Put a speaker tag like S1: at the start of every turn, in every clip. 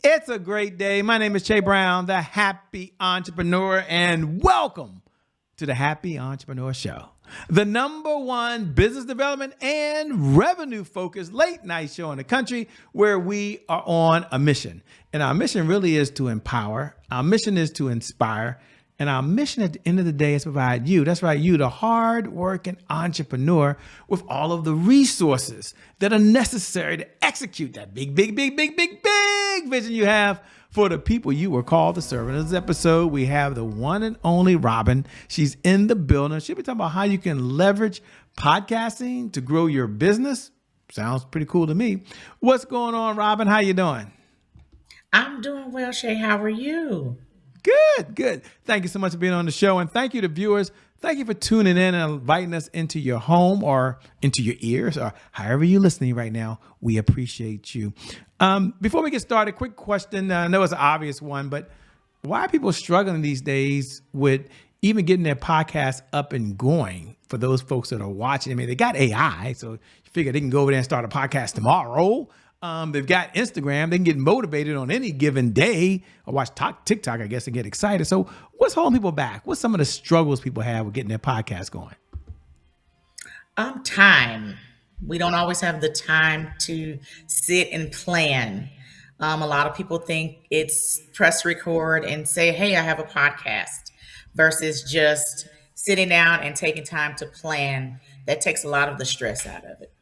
S1: It's a great day. My name is Che Brown, the Happy Entrepreneur, and welcome to the Happy Entrepreneur Show, the number one business development and revenue focused late night show in the country where we are on a mission. And our mission really is to empower. Our mission is to inspire. And our mission at the end of the day is to provide you, that's right, you, the hard-working entrepreneur with all of the resources that are necessary to execute that big vision you have for the people you were called to serve. In this episode, we have the one and only Robbin. She's in the building. She'll be talking about how you can leverage podcasting to grow your business. Sounds pretty cool to me. What's going on, Robbin? How you doing?
S2: I'm doing well, Shay. How are you?
S1: Good. Thank you so much for being on the show. And thank you to viewers. Thank you for tuning in and inviting us into your home or into your ears or however you're listening right now. We appreciate you. Before we get started, quick question. I know it's an obvious one, but why are people struggling these days with even getting their podcast up and going for those folks that are watching? I mean, they got AI, so you figure they can go over there and start a podcast tomorrow. They've got Instagram. They can get motivated on any given day or watch TikTok, I guess, and get excited. So what's holding people back? What's some of the struggles people have with getting their podcast going?
S2: Time. We don't always have the time to sit and plan. A lot of people think it's press record and say, hey, I have a podcast versus just sitting down and taking time to plan. That takes a lot of the stress out of it.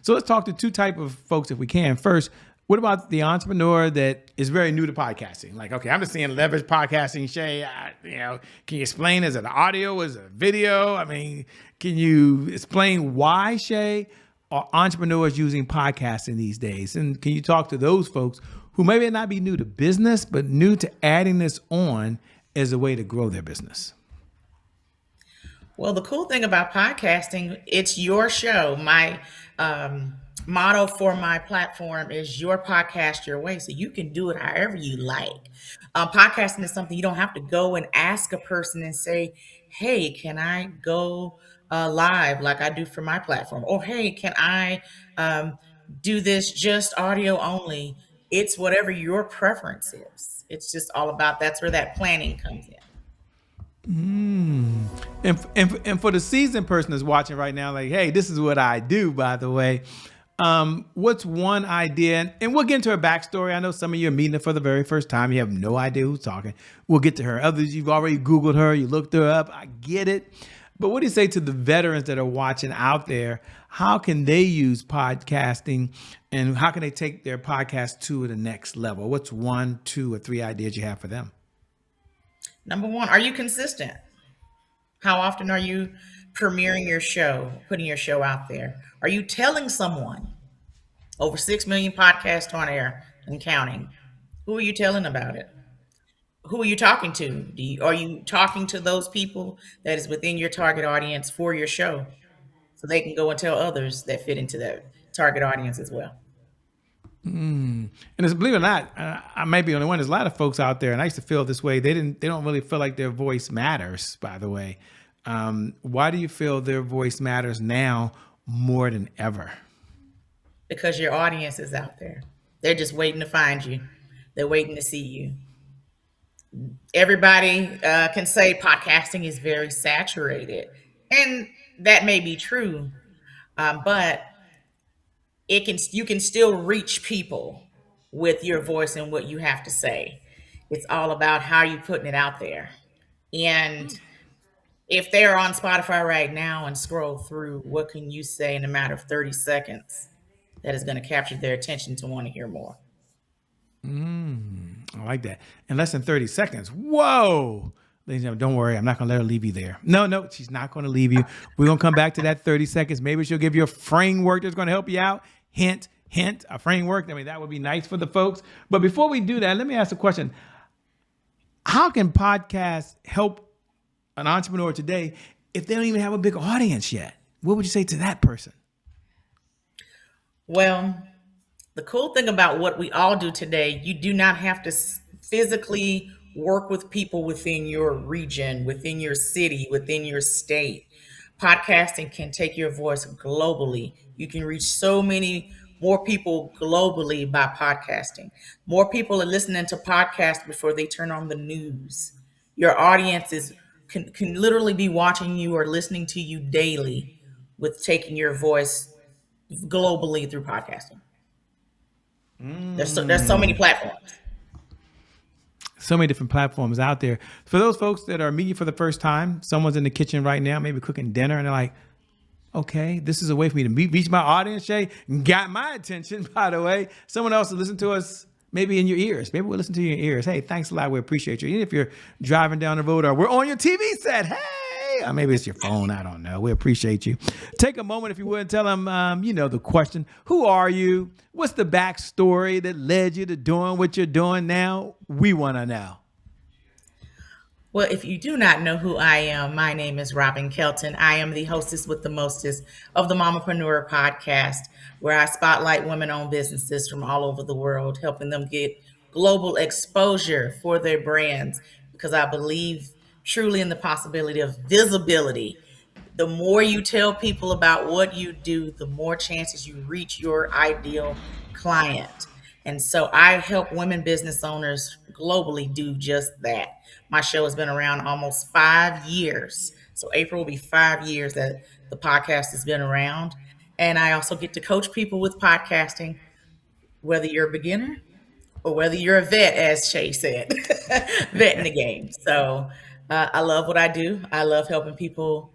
S1: So let's talk to two type of folks if we can. First, what about the entrepreneur that is very new to podcasting? Like, okay, I'm just seeing leverage podcasting. Shay, can you explain? Is it audio? Is it video? I mean, can you explain why, Shay, are entrepreneurs using podcasting these days? And can you talk to those folks who maybe not be new to business, but new to adding this on as a way to grow their business?
S2: Well, the cool thing about podcasting, it's your show. My motto for my platform is your podcast your way. So you can do it however you like. Podcasting is something you don't have to go and ask a person and say, hey, can I go live like I do for my platform? Or, hey, can I do this just audio only? It's whatever your preference is. It's just all about, that's where that planning comes in.
S1: And for the seasoned person that's watching right now, like, hey, this is what I do, by the way. What's one idea? And we'll get into her backstory. I know some of you are meeting her for the very first time. You have no idea who's talking. We'll get to her. Others, you've already Googled her. You looked her up. I get it. But what do you say to the veterans that are watching out there? How can they use podcasting and how can they take their podcast to the next level? What's 1, 2, or 3 ideas you have for them?
S2: Number one, are you consistent? How often are you premiering your show, putting your show out there? Are you telling someone? Over 6 million podcasts on air and counting. Who are you telling about it? Who are you talking to? Are you talking to those people that is within your target audience for your show so they can go and tell others that fit into that target audience as well?
S1: And it's, believe it or not, I may be the only one. There's a lot of folks out there, and I used to feel this way. They don't really feel like their voice matters. By the way, why do you feel their voice matters now more than ever?
S2: Because your audience is out there. They're just waiting to find you. They're waiting to see you. Everybody can say podcasting is very saturated, and that may be true, but you can still reach people with your voice and what you have to say. It's all about how you putting it out there. And if they're on Spotify right now and scroll through, what can you say in a matter of 30 seconds that is going to capture their attention to want to hear more?
S1: I like that. In less than 30 seconds. Whoa. Ladies and gentlemen, don't worry. I'm not going to let her leave you there. No, she's not going to leave you. We're going to come back to that 30 seconds. Maybe she'll give you a framework that's going to help you out. Hint, a framework. I mean, that would be nice for the folks. But before we do that, let me ask a question. How can podcasts help an entrepreneur today if they don't even have a big audience yet? What would you say to that person?
S2: Well, the cool thing about what we all do today, you do not have to physically work with people within your region, within your city, within your state. Podcasting can take your voice globally. You can reach so many more people globally by podcasting. More people are listening to podcasts before they turn on the news. Your audience can literally be watching you or listening to you daily with taking your voice globally through podcasting. There's so many platforms.
S1: So many different platforms out there. For those folks that are meeting for the first time, someone's in the kitchen right now, maybe cooking dinner, and they're like, okay, this is a way for me to reach my audience, Shay. Got my attention, by the way. Someone else will listen to us maybe in your ears. Maybe we'll listen to you in your ears. Hey, thanks a lot. We appreciate you. Even if you're driving down the road or we're on your TV set, hey, or maybe it's your phone. I don't know. We appreciate you. Take a moment, if you would, tell them, the question. Who are you? What's the backstory that led you to doing what you're doing now? We want to know.
S2: Well, if you do not know who I am, my name is Robbin Kelton. I am the hostess with the mostest of the Mamapreneur Podcast, where I spotlight women-owned businesses from all over the world, helping them get global exposure for their brands, because I believe truly in the possibility of visibility. The more you tell people about what you do, the more chances you reach your ideal client. And so I help women business owners globally do just that. My show has been around almost 5 years. So April will be 5 years that the podcast has been around. And I also get to coach people with podcasting, whether you're a beginner or whether you're a vet, as Shay said, vet in the game. So I love what I do. I love helping people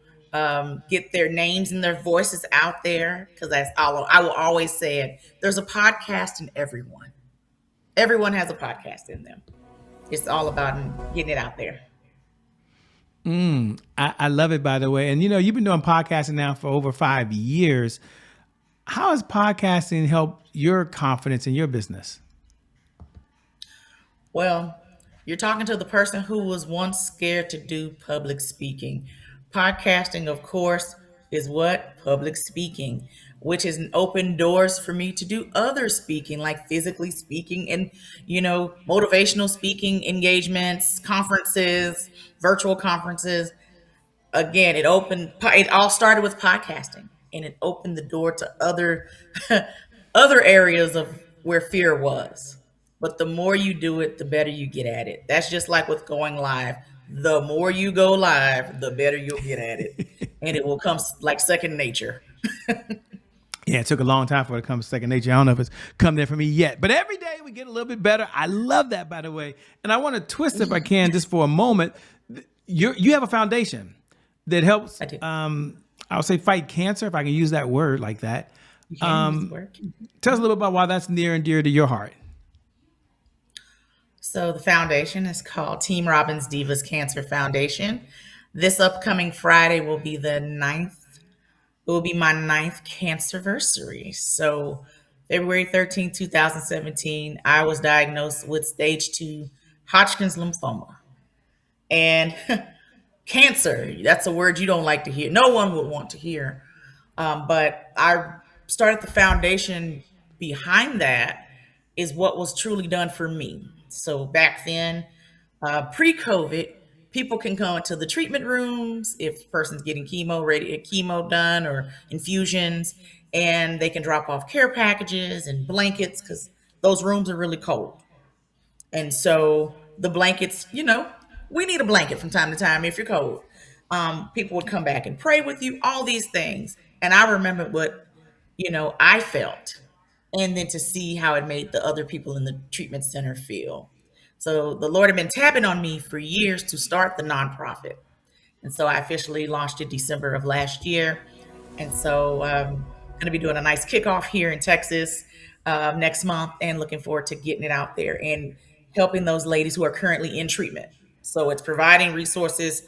S2: get their names and their voices out there, because I will always say it. There's a podcast in everyone. Everyone has a podcast in them. It's all about getting it out there.
S1: I love it, by the way. And, you've been doing podcasting now for over 5 years. How has podcasting helped your confidence in your business?
S2: Well, you're talking to the person who was once scared to do public speaking. Podcasting, of course, is what? Public speaking, which has opened doors for me to do other speaking, like physically speaking and, motivational speaking engagements, conferences, virtual conferences. Again, it all started with podcasting, and it opened the door to other, other areas of where fear was. But the more you do it, the better you get at it. That's just like with going live. The more you go live, the better you'll get at it. And it will come like second nature.
S1: Yeah, it took a long time for it to come second nature. I don't know if it's come there for me yet. But every day we get a little bit better. I love that, by the way. And I want to twist, if I can, just for a moment. You have a foundation that helps,
S2: I do.
S1: I'll say, fight cancer, if I can use that word like that.
S2: You can use the word.
S1: Tell us a little about why that's near and dear to your heart.
S2: So the foundation is called Team Robbins Divas Cancer Foundation. This upcoming Friday will be the 9th. It will be my 9th cancerversary. So February 13, 2017, I was diagnosed with stage 2 Hodgkin's lymphoma. And cancer, that's a word you don't like to hear. No one would want to hear. But I started the foundation behind that is what was truly done for me. So back then, pre-COVID, people can go into the treatment rooms if the person's getting chemo done or infusions, and they can drop off care packages and blankets because those rooms are really cold. And so the blankets, we need a blanket from time to time if you're cold. People would come back and pray with you, all these things. And I remember what, I felt, and then to see how it made the other people in the treatment center feel. So the Lord had been tapping on me for years to start the nonprofit. And so I officially launched it December of last year. And so I'm going to be doing a nice kickoff here in Texas next month, and looking forward to getting it out there and helping those ladies who are currently in treatment. So it's providing resources,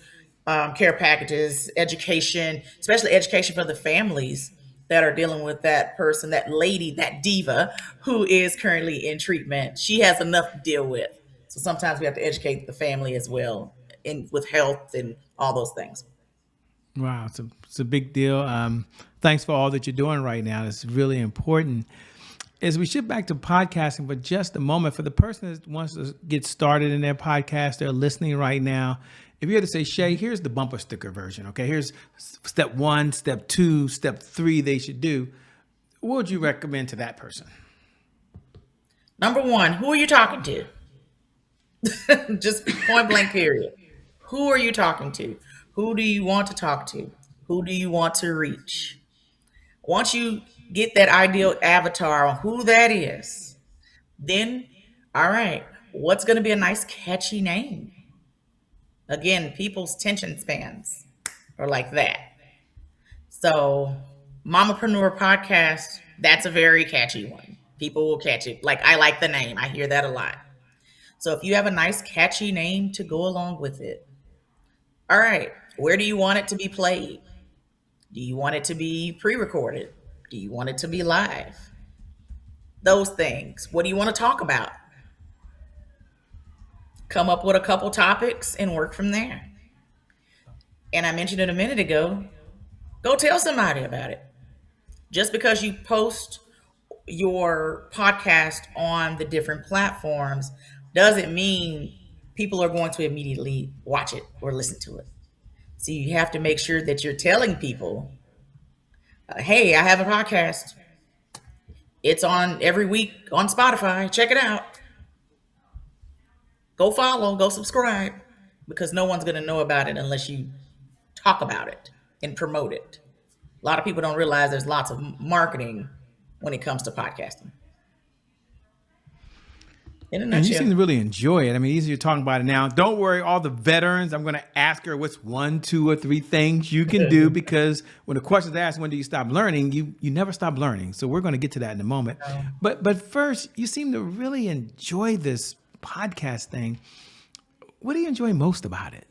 S2: care packages, education, especially education for the families that are dealing with that person, that lady, that diva who is currently in treatment. She has enough to deal with. So sometimes we have to educate the family as well, with health and all those things.
S1: Wow, it's a big deal. Thanks for all that you're doing right now. It's really important. As we shift back to podcasting for just a moment, for the person that wants to get started in their podcast, they're listening right now. If you had to say, Shay, here's the bumper sticker version, okay? Here's step 1, step 2, step 3 they should do. what would you recommend to that person?
S2: Number one, who are you talking to? Just point blank, period. Who are you talking to? Who do you want to talk to? Who do you want to reach? Once you get that ideal avatar on who that is, then, all right, what's going to be a nice, catchy name? Again, people's attention spans are like that. So, Mamapreneur Podcast, that's a very catchy one. People will catch it. Like, I like the name, I hear that a lot. So, if you have a nice, catchy name to go along with it, all right, where do you want it to be played? Do you want it to be pre recorded? Do you want it to be live? Those things. What do you want to talk about? Come up with a couple topics and work from there. And I mentioned it a minute ago, go tell somebody about it. Just because you post your podcast on the different platforms doesn't mean people are going to immediately watch it or listen to it. So you have to make sure that you're telling people, hey, I have a podcast. It's on every week on Spotify. Check it out. Go follow, go subscribe, because no one's going to know about it unless you talk about it and promote it. A lot of people don't realize there's lots of marketing when it comes to podcasting. In a
S1: And you
S2: nutshell.
S1: seem to really enjoy it. I mean, you're talking about it now. Don't worry, all the veterans, I'm going to ask her what's 1, 2, or 3 things you can do, because when the question's asked, when do you stop learning, you never stop learning. So we're going to get to that in a moment. But first, you seem to really enjoy this podcast thing. What do you enjoy most about it?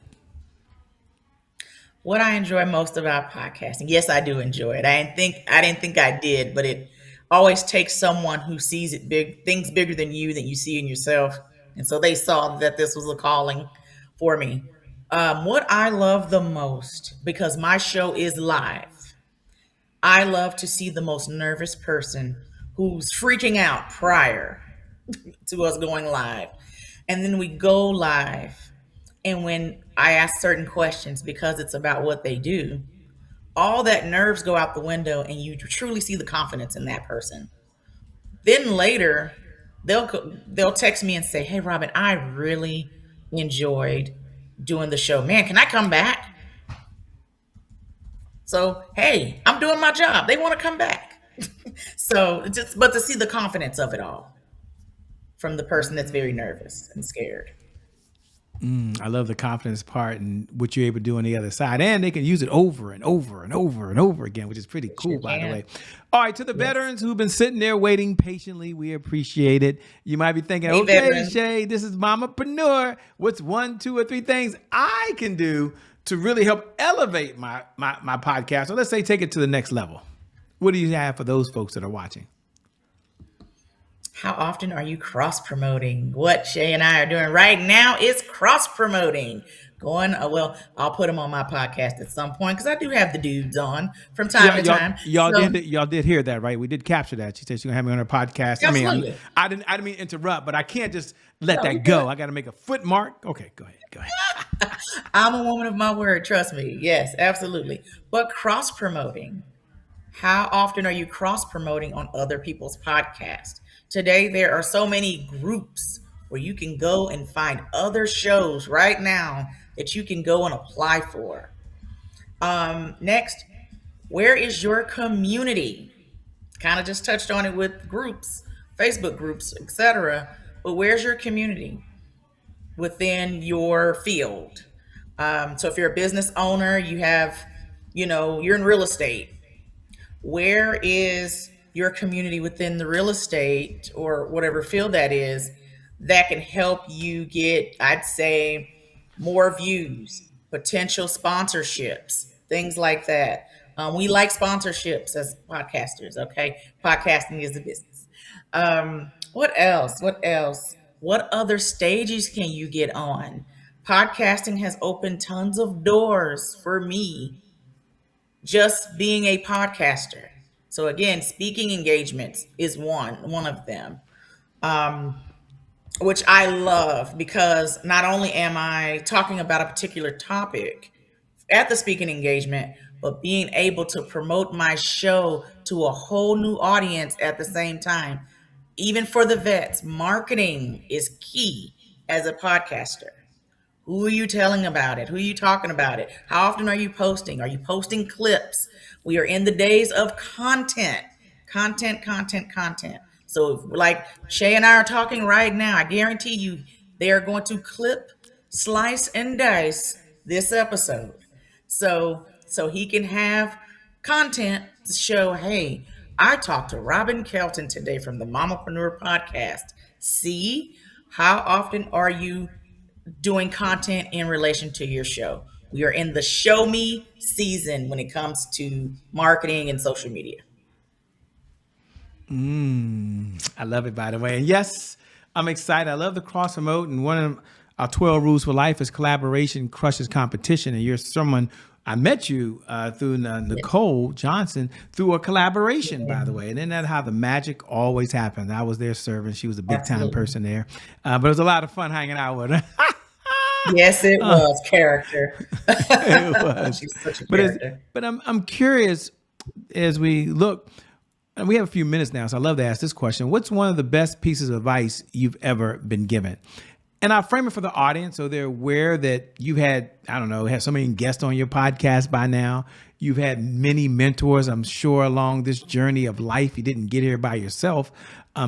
S2: What I enjoy most about podcasting, yes, I do enjoy it. I didn't think I did, but it always takes someone who sees it big, things bigger than you see in yourself, and so they saw that this was a calling for me. What I love the most, because my show is live, I love to see the most nervous person who's freaking out prior to us going live, and then we go live. And when I ask certain questions, because it's about what they do, all that nerves go out the window and you truly see the confidence in that person. Then later, they'll text me and say, hey, Robbin, I really enjoyed doing the show. Man, can I come back? So, hey, I'm doing my job. They want to come back. But to see the confidence of it all from the person that's very nervous and scared.
S1: I love the confidence part and what you're able to do on the other side. And they can use it over and over and over and over again, which is pretty cool, by the way. All right, to the veterans who've been sitting there waiting patiently, we appreciate it. You might be thinking,
S2: Hey,
S1: okay,
S2: veteran.
S1: Shay, this is Mamapreneur. What's 1, 2, or 3 things I can do to really help elevate my podcast? So let's say take it to the next level. What do you have for those folks that are watching?
S2: How often are you cross promoting? What Shay and I are doing right now is cross promoting. Well, I'll put them on my podcast at some point, because I do have the dudes on from time to time.
S1: Y'all did hear that, right? We did capture that. She said she's gonna have me on her podcast.
S2: Absolutely.
S1: I didn't mean to interrupt, but I can't just let
S2: No,
S1: that
S2: you
S1: go.
S2: good.
S1: I got to make a foot mark. Okay, go ahead.
S2: I'm a woman of my word, trust me. Yes, absolutely. But cross promoting. How often are you cross promoting on other people's podcasts? Today, there are so many groups where you can go and find other shows right now that you can go and apply for. Next, where is your community? Kind of just touched on it with groups, Facebook groups, etc. But where's your community within your field? So if you're a business owner, you're in real estate. Where is your community within the real estate or whatever field that is that can help you get, I'd say, more views, potential sponsorships, things like that. We like sponsorships as podcasters, okay? Podcasting is a business. What else? What other stages can you get on? Podcasting has opened tons of doors for me, just being a podcaster. So again, speaking engagements is one of them, which I love, because not only am I talking about a particular topic at the speaking engagement, but being able to promote my show to a whole new audience at the same time. Even for the vets, marketing is key as a podcaster. Who are you telling about it? Who are you talking about it? How often are you posting? Are you posting clips? We are in the days of content, content, content, content. So, like Shay and I are talking right now, I guarantee you they are going to clip, slice, and dice this episode. So he can have content to show, hey, I talked to Robbin Kelton today from the Mamapreneur Podcast. See, how often are you doing content in relation to your show? We are in the show me season when it comes to marketing and social media.
S1: I love it, by the way. And yes, I'm excited. I love the cross promote. And one of our 12 rules for life is collaboration crushes competition. And you're someone, I met you through Nicole Johnson through a collaboration, by the way. And isn't that how the magic always happens? I was there serving. She was a big time person there. But it was a lot of fun hanging out with her.
S2: Yes, it was character.
S1: It was.
S2: She's such a character.
S1: But I'm curious as we look, and we have a few minutes now, so I love to ask this question. What's one of the best pieces of advice you've ever been given? And I'll frame it for the audience so they're aware that you've had, I don't know, have so many guests on your podcast by now. You've had many mentors, I'm sure, along this journey of life. You didn't get here by yourself.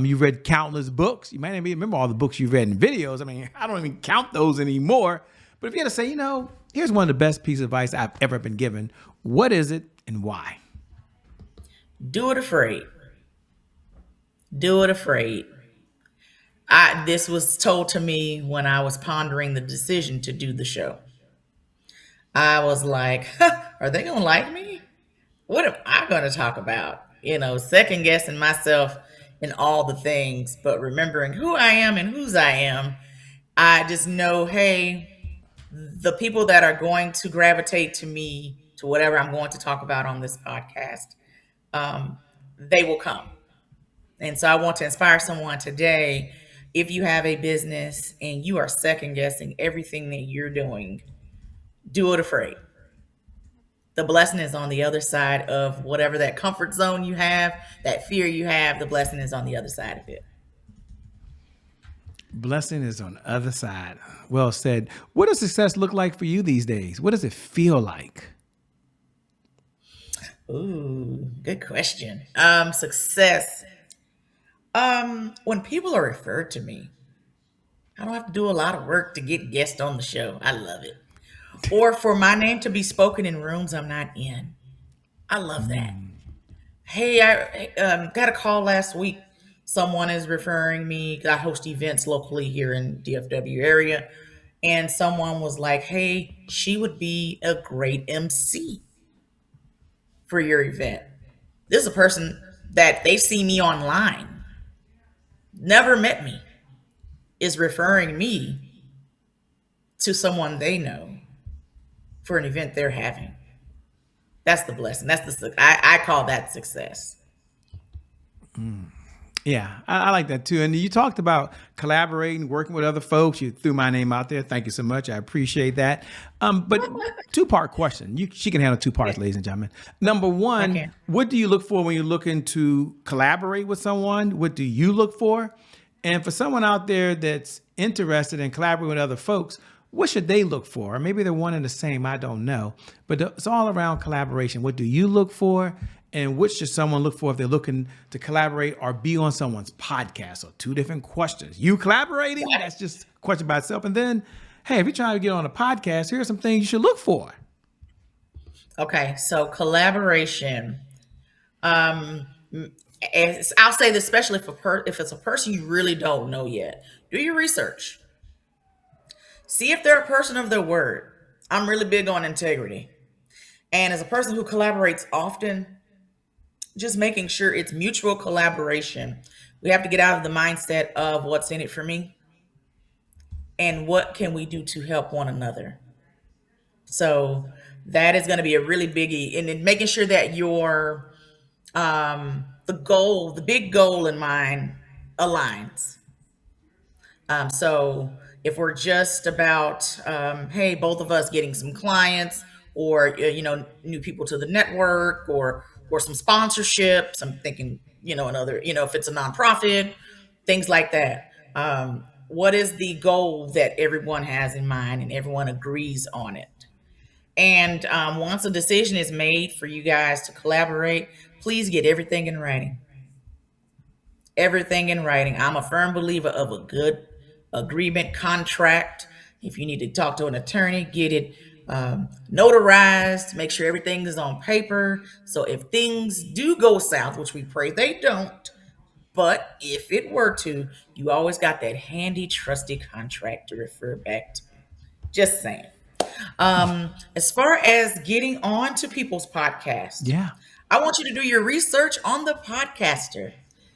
S1: You've read countless books. You might not even remember all the books you've read in videos. I mean, I don't even count those anymore. But if you had to say, here's one of the best pieces of advice I've ever been given, what is it and why?
S2: Do it afraid. Do it afraid. This was told to me when I was pondering the decision to do the show. I was like, are they going to like me? What am I going to talk about? Second guessing myself in all the things, but remembering who I am and whose I am. I just know, hey, the people that are going to gravitate to me, to whatever I'm going to talk about on this podcast, they will come. And so I want to inspire someone today. If you have a business and you are second guessing everything that you're doing, do it afraid. The blessing is on the other side of whatever that comfort zone you have, that fear you have, the blessing is on the other side of it.
S1: Blessing is on the other side. Well said. What does success look like for you these days? What does it feel like?
S2: Ooh, good question. Success. When people are referred to me, I don't have to do a lot of work to get guests on the show. I love it. Or for my name to be spoken in rooms I'm not in. I love that. Hey, I got a call last week. Someone is referring me. I host events locally here in DFW area. And someone was like, hey, she would be a great MC for your event. This is a person that they see me online, never met me, is referring me to someone they know for an event they're having. That's the blessing. I call that success.
S1: Yeah, I like that too. And you talked about collaborating, working with other folks. You threw my name out there. Thank you so much. I appreciate that. But two-part question. She can handle two parts, ladies and gentlemen. Number one, what do you look for when you're looking to collaborate with someone? What do you look for? And for someone out there that's interested in collaborating with other folks, what should they look for? Or maybe they're one and the same, I don't know. But it's all around collaboration. What do you look for? And what should someone look for if they're looking to collaborate or be on someone's podcast? So two different questions. You collaborating? That's just a question by itself. And then, hey, if you're trying to get on a podcast, here are some things you should look for.
S2: Okay, so collaboration. I'll say this, especially if it's a person you really don't know yet. Do your research. See if they're a person of their word. I'm really big on integrity. And as a person who collaborates often, just making sure it's mutual collaboration. We have to get out of the mindset of what's in it for me and what can we do to help one another. So that is going to be a really biggie. And then making sure that your the big goal in mind aligns. So if we're just about, hey, both of us getting some clients or new people to the network, or some sponsorships. I'm thinking, another, if it's a nonprofit, things like that. What is the goal that everyone has in mind and everyone agrees on it? And once a decision is made for you guys to collaborate, please get everything in writing. Everything in writing. I'm a firm believer of a good agreement contract. If you need to talk to an attorney, get it notarized, make sure everything is on paper. So if things do go south, which we pray they don't, but if it were to, you always got that handy, trusty contract to refer back to. Just saying. As far as getting on to people's podcast,
S1: Yeah.
S2: I want you to do your research on the podcaster.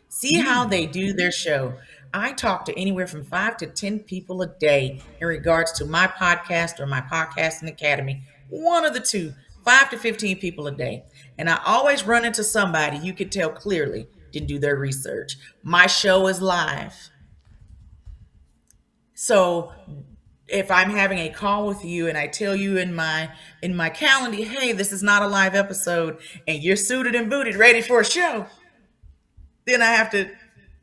S2: See how they do their show. I talk to anywhere from 5 to 10 people a day in regards to my podcast or my podcasting academy. One of the two, 5 to 15 people a day. And I always run into somebody you could tell clearly didn't do their research. My show is live. So if I'm having a call with you and I tell you in my calendar, hey, this is not a live episode, and you're suited and booted, ready for a show, then I have to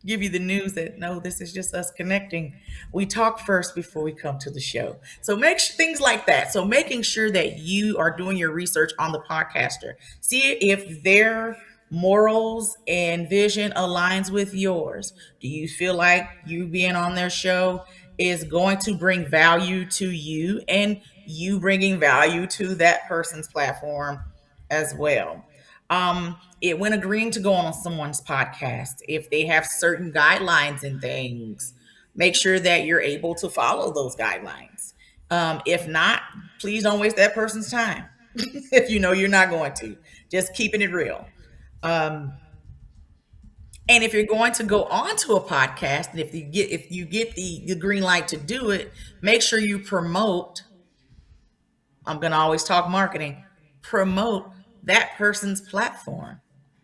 S2: give you the news that no, this is just us connecting. We talk first before we come to the show. So make things like that. So making sure that you are doing your research on the podcaster. See if their morals and vision aligns with yours. Do you feel like you being on their show is going to bring value to you and you bringing value to that person's platform as well? When agreeing to go on someone's podcast, if they have certain guidelines and things, make sure that you're able to follow those guidelines. If not, please don't waste that person's time. If you know you're not going to, just keeping it real. And if you're going to go onto a podcast, and if you get the green light to do it, make sure you promote. I'm going to always talk marketing. Promote that person's platform,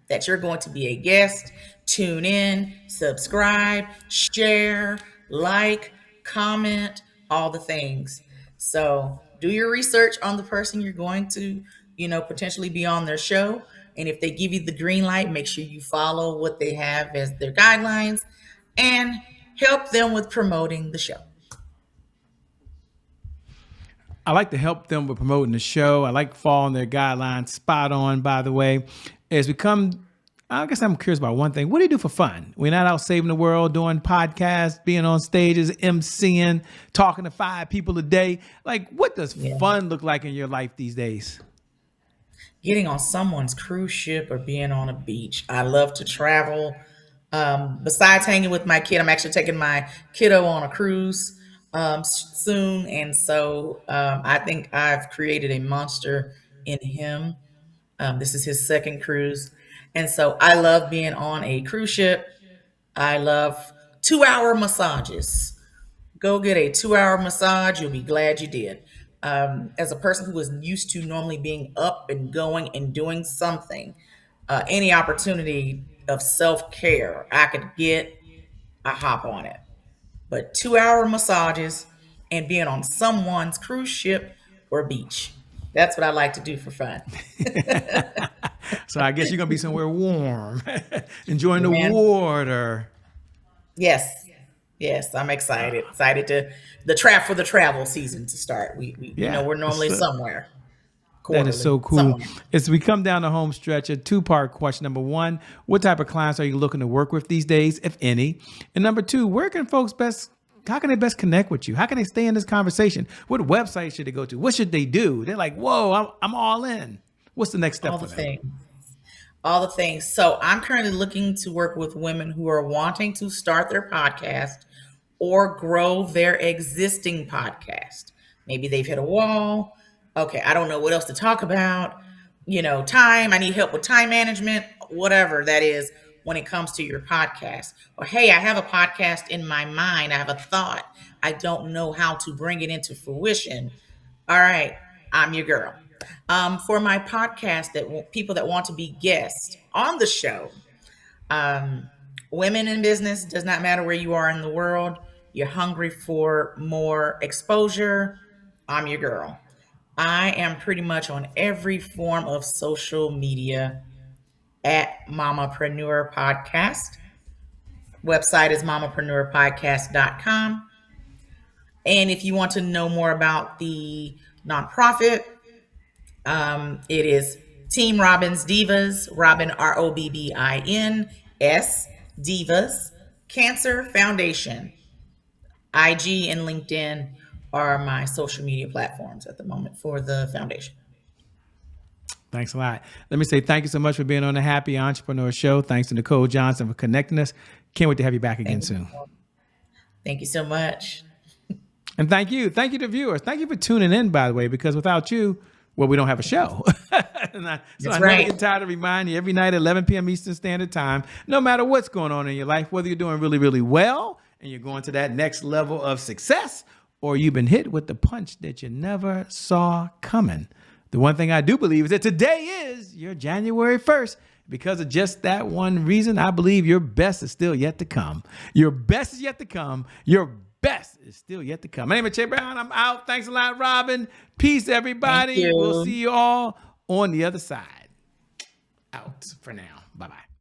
S2: that you're going to be a guest. Tune in, subscribe, share, like, comment, all the things. So do your research on the person you're going to, potentially be on their show. And if they give you the green light, make sure you follow what they have as their guidelines and help them with promoting the show.
S1: I like to help them with promoting the show. I like following their guidelines. Spot on, by the way. As we come, I guess I'm curious about one thing. What do you do for fun? We're not out saving the world, doing podcasts, being on stages, MCing, talking to 5 people a day. Like, what does fun look like in your life these days?
S2: Getting on someone's cruise ship or being on a beach. I love to travel. Besides hanging with my kid, I'm actually taking my kiddo on a cruise soon. And so I think I've created a monster in him. This is his second cruise. And so I love being on a cruise ship. I love 2-hour massages. Go get a 2-hour massage. You'll be glad you did. As a person who is used to normally being up and going and doing something, any opportunity of self-care I could get, I hop on it. But 2-hour massages and being on someone's cruise ship or beach. That's what I like to do for fun.
S1: So I guess you're going to be somewhere warm, enjoying the water.
S2: Yes. Yes, I'm excited. Excited to the travel season to start. We're normally somewhere.
S1: That is so cool.
S2: Somewhere.
S1: As we come down the home stretch, a 2-part question. Number 1, what type of clients are you looking to work with these days, if any? And number 2, how can they best connect with you? How can they stay in this conversation? What website should they go to? What should they do? They're like, whoa, I'm all in. What's the next step for them?
S2: All the things. So I'm currently looking to work with women who are wanting to start their podcast or grow their existing podcast. Maybe they've hit a wall. Okay, I don't know what else to talk about. Time. I need help with time management, whatever that is when it comes to your podcast. Or, hey, I have a podcast in my mind. I have a thought. I don't know how to bring it into fruition. All right, I'm your girl. For my podcast, people that want to be guests on the show, women in business, does not matter where you are in the world. You're hungry for more exposure. I'm your girl. I am pretty much on every form of social media at Mamapreneur Podcast. Website is mamapreneurpodcast.com. And if you want to know more about the nonprofit, it is Team Robbin's Divas, Robbin Robbins, Divas, Cancer Foundation. IG and LinkedIn are my social media platforms at the moment for the foundation.
S1: Thanks a lot. Let me say thank you so much for being on the Happy Entrepreneur Show. Thanks to Nicole Johnson for connecting us. Can't wait to have you back again soon.
S2: Thank you so much.
S1: And thank you to viewers. Thank you for tuning in, by the way, because without you, well, we don't have a show. I never get tired of reminding you every night at 11 p.m. Eastern Standard Time, no matter what's going on in your life, whether you're doing really, really well and you're going to that next level of success, or you've been hit with the punch that you never saw coming. The one thing I do believe is that today is your January 1st. Because of just that one reason, I believe your best is still yet to come. Your best is yet to come. Your best is still yet to come. My name is Che Brown. I'm out. Thanks a lot, Robbin. Peace, everybody. We'll see you all on the other side. Out for now. Bye-bye.